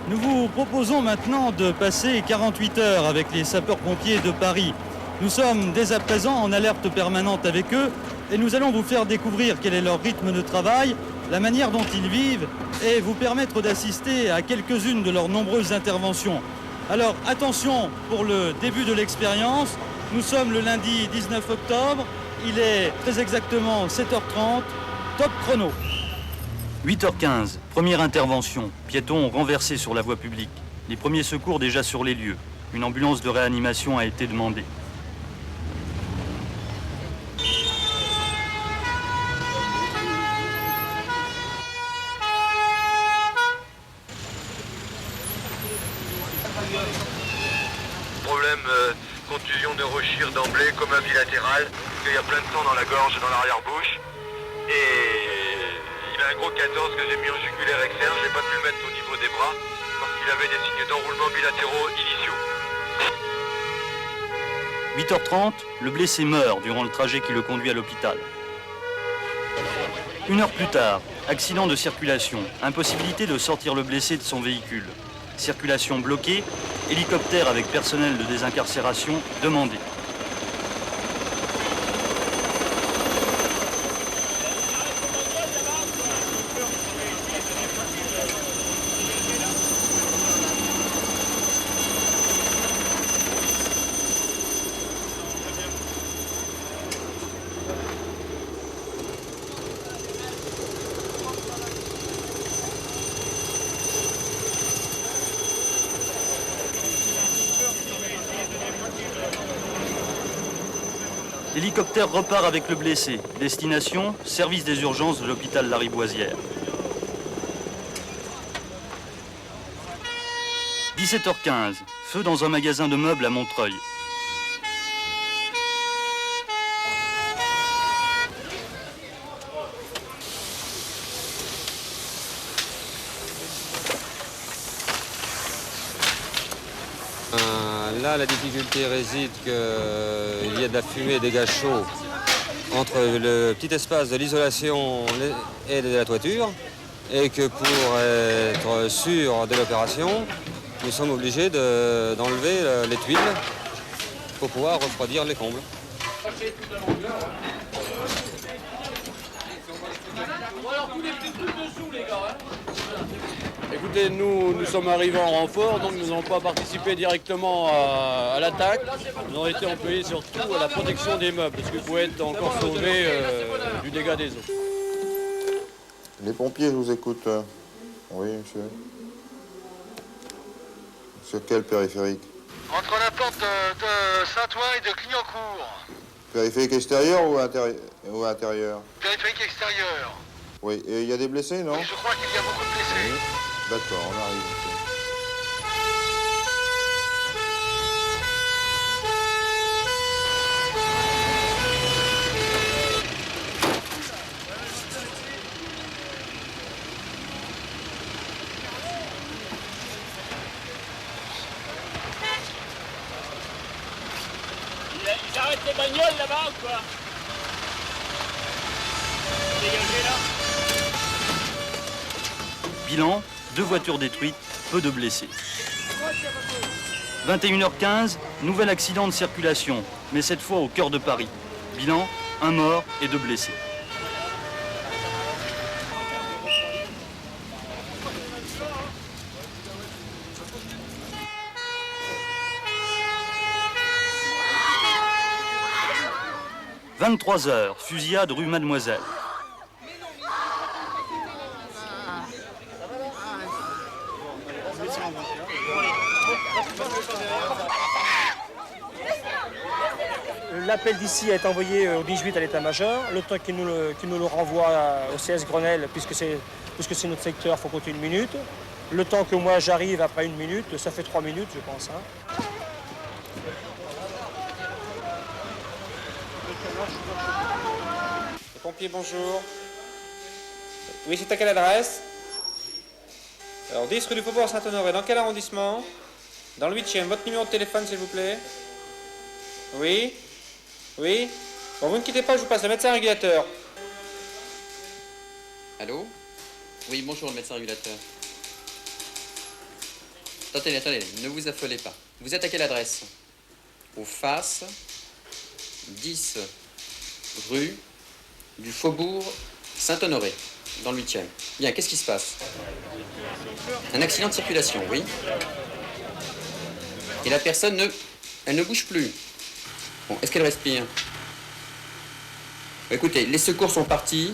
Nous vous proposons maintenant de passer 48 heures avec les sapeurs-pompiers de Paris. Nous sommes dès à présent en alerte permanente avec eux et nous allons vous faire découvrir quel est leur rythme de travail, la manière dont ils vivent et vous permettre d'assister à quelques-unes de leurs nombreuses interventions. Alors attention pour le début de l'expérience. Nous sommes le lundi 19 octobre. Il est très exactement 7h30. Top chrono. 8h15, première intervention. Piétons renversés sur la voie publique. Les premiers secours déjà sur les lieux. Une ambulance de réanimation a été demandée. Problème contusion de Rochir d'emblée, coma bilatéral, parce qu'il y a plein de sang dans la gorge et dans l'arrière-bouche. Et il a un gros 14 que j'ai mis en jugulaire externe, j'ai pas pu le mettre au niveau des bras, parce qu'il avait des signes d'enroulement bilatéraux initiaux. 8h30, le blessé meurt durant le trajet qui le conduit à l'hôpital. 1 heure plus tard, accident de circulation, impossibilité de sortir le blessé de son véhicule. Circulation bloquée, hélicoptère avec personnel de désincarcération demandé. L'hélicoptère repart avec le blessé. Destination, service des urgences de l'hôpital Lariboisière. 17h15, feu dans un magasin de meubles à Montreuil. Là, la difficulté réside qu'il y a de la fumée et des gaz chauds entre le petit espace de l'isolation et de la toiture, et que pour être sûr de l'opération, nous sommes obligés d'enlever les tuiles pour pouvoir refroidir les combles. Écoutez, nous sommes arrivés en renfort, donc nous n'avons pas participé directement à l'attaque. Nous avons été employés surtout à la protection des meubles, parce qu'il faut être encore sauvé du dégât des eaux. Les pompiers, je vous écoute. Oui, monsieur. Sur quel périphérique? Entre la porte de Saint-Ouen et de Clignancourt. Périphérique extérieur ou intérieur? Périphérique extérieur. Oui, et il y a des blessés, non? Oui, je crois qu'il y a beaucoup de blessés. Oui. D'accord, on arrive. Monsieur. 'Ils arrêtent les bagnoles là-bas ou quoi? Dégagez là. Bilan, 2 voitures détruites, peu de blessés. 21h15, nouvel accident de circulation, mais cette fois au cœur de Paris. Bilan, 1 mort et 2 blessés. « 23h, fusillade rue Mademoiselle. L'appel d'ici est envoyé au 18 à l'état-major. Le temps qu'il nous le renvoie au CS Grenelle, puisque c'est notre secteur, il faut compter 1 minute. Le temps que moi j'arrive après 1 minute, ça fait 3 minutes, je pense. Hein. Les pompiers, bonjour. Oui, c'est à quelle adresse? Alors, 10 rue du Faubourg Saint-Honoré. Dans quel arrondissement? Dans le 8e. Votre numéro de téléphone, s'il vous plaît? Oui? Oui? Bon, vous ne quittez pas, je vous passe le médecin régulateur. Allô? Oui, bonjour, le médecin régulateur. Attendez, ne vous affolez pas. Vous êtes à quelle adresse? Au face 10 rue du Faubourg Saint-Honoré, dans le 8e. Bien, qu'est-ce qui se passe? Un accident de circulation, oui. Et la personne elle ne bouge plus. Bon, est-ce qu'elle respire? Écoutez, les secours sont partis.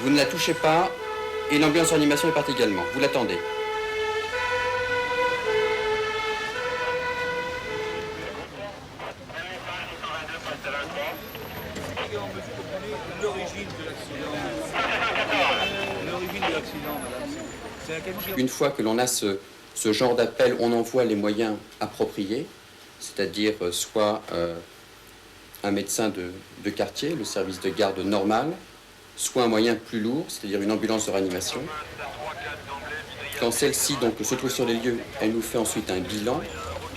Vous ne la touchez pas. Et l'ambulance de réanimation est partie également. Vous l'attendez. Une fois que l'on a ce genre d'appel, on envoie les moyens appropriés, c'est-à-dire soit un médecin de quartier, le service de garde normal, soit un moyen plus lourd, c'est-à-dire une ambulance de réanimation. Quand celle-ci donc se trouve sur les lieux, elle nous fait ensuite un bilan,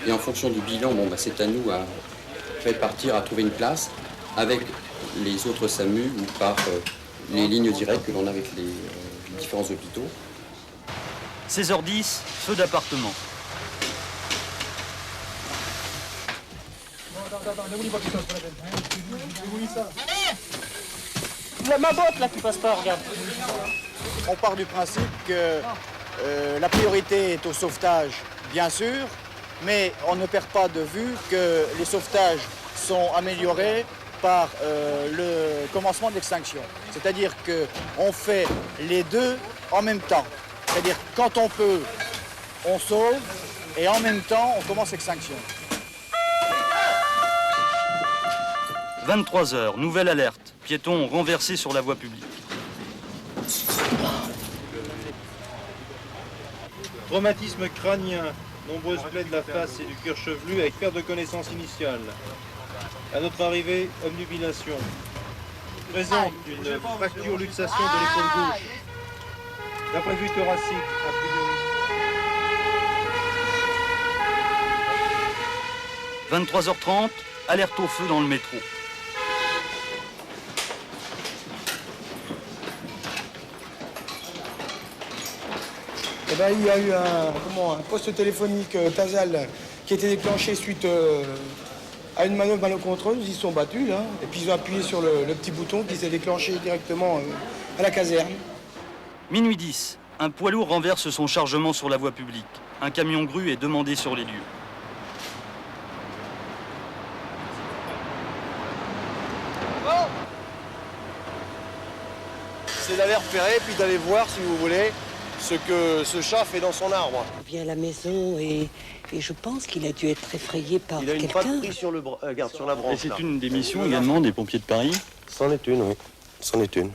et en fonction du bilan, c'est à nous à répartir, à trouver une place avec les autres SAMU ou par les lignes directes que l'on a avec les différents hôpitaux. 16h10, feu d'appartement. Ma botte là qui passe pas, regarde. On part du principe que la priorité est au sauvetage, bien sûr, mais on ne perd pas de vue que les sauvetages sont améliorés par le commencement de l'extinction. C'est-à-dire qu'on fait les deux en même temps. C'est-à-dire quand on peut, on sauve et en même temps, on commence l'extinction. 23h, nouvelle alerte. Piétons renversés sur la voie publique. Traumatisme crânien, nombreuses plaies de la face et du cuir chevelu avec perte de connaissance initiale. À notre arrivée, obnubilation. Présente une fracture luxation de l'épaule gauche. D'après vue thoracique, a priori. 23h30, alerte au feu dans le métro. Eh ben, il y a eu un poste téléphonique Casal qui a été déclenché suite à une manœuvre malencontreuse. Ils se sont battus là, et puis ils ont appuyé sur le petit bouton qui s'est déclenché directement à la caserne. Minuit 10, un poids lourd renverse son chargement sur la voie publique. Un camion grue est demandé sur les lieux. C'est d'aller repérer, puis d'aller voir, si vous voulez, ce que ce chat fait dans son arbre. Il vient à la maison et je pense qu'il a dû être effrayé par quelqu'un. Il a une patte prise sur, sur la branche. Et c'est une des missions également des pompiers de Paris? C'en est une, oui. C'en est une.